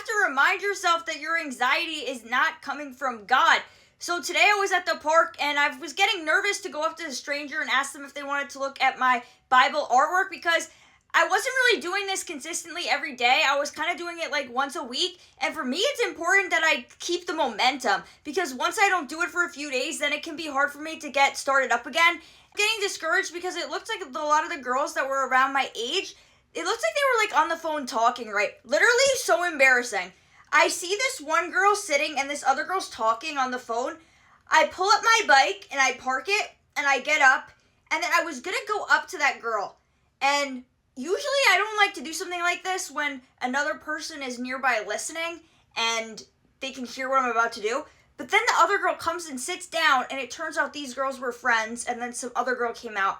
to remind yourself that your anxiety is not coming from God. So today I was at the park and I was getting nervous to go up to a stranger and ask them if they wanted to look at my Bible artwork because I wasn't really doing this consistently every day. I was kind of doing it like once a week. And for me, it's important that I keep the momentum because once I don't do it for a few days, then it can be hard for me to get started up again. I'm getting discouraged because it looked like a lot of the girls that were around my age, it looks like they were like on the phone talking, right? Literally so embarrassing. I see this one girl sitting and this other girl's talking on the phone. I pull up my bike and I park it and I get up and then I was gonna go up to that girl. And usually I don't like to do something like this when another person is nearby listening and they can hear what I'm about to do. But then the other girl comes and sits down and it turns out these girls were friends and then some other girl came out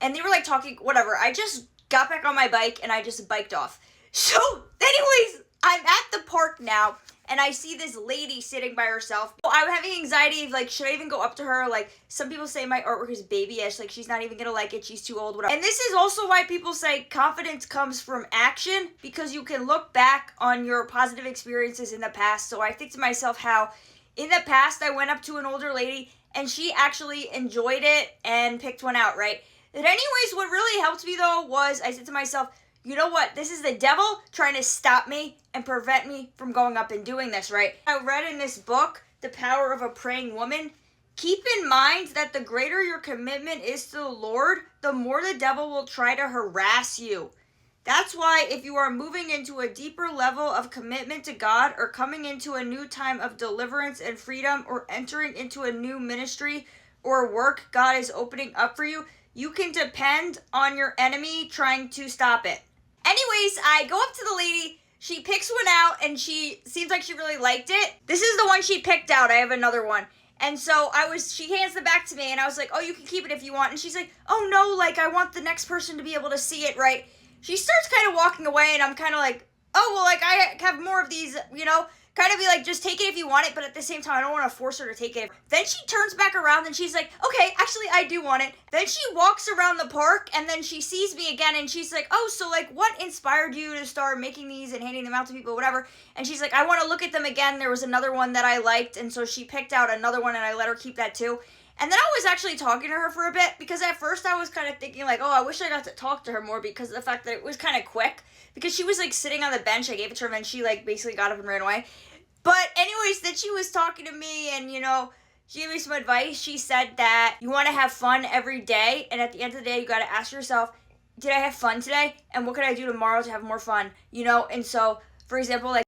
and they were like talking, whatever. I just got back on my bike and I just biked off. So anyways, I'm at the park now and I see this lady sitting by herself. I'm having anxiety of like, should I even go up to her? Like, some people say my artwork is babyish, like she's not even gonna like it, she's too old, whatever. And this is also why people say confidence comes from action, because you can look back on your positive experiences in the past. So I think to myself how in the past I went up to an older lady and she actually enjoyed it and picked one out, right? But anyways, what really helped me though was I said to myself, you know what? This is the devil trying to stop me and prevent me from going up and doing this, right? I read in this book, The Power of a Praying Woman, keep in mind that the greater your commitment is to the Lord, the more the devil will try to harass you. That's why if you are moving into a deeper level of commitment to God or coming into a new time of deliverance and freedom or entering into a new ministry or work God is opening up for you, you can depend on your enemy trying to stop it. Anyways, I go up to the lady, she picks one out, and she seems like she really liked it. This is the one she picked out. I have another one. And so she hands it back to me, and I was like, oh, you can keep it if you want. And she's like, oh, no, like, I want the next person to be able to see it, right? She starts kind of walking away, and I'm kind of like, oh, well, like, I have more of these, you know? Kind of be like, just take it if you want it, but at the same time, I don't want to force her to take it. Then she turns back around and she's like, okay, actually, I do want it. Then she walks around the park and then she sees me again and she's like, oh, so like, what inspired you to start making these and handing them out to people, whatever? And she's like, I want to look at them again. There was another one that I liked, and so she picked out another one and I let her keep that too. And then I was actually talking to her for a bit because at first I was kind of thinking like, oh, I wish I got to talk to her more because of the fact that it was kind of quick. Because she was like sitting on the bench, I gave it to her and then she like basically got up and ran away. But anyways, then she was talking to me and, you know, she gave me some advice. She said that you want to have fun every day. And at the end of the day, you got to ask yourself, did I have fun today? And what could I do tomorrow to have more fun? You know, and so, for example, like,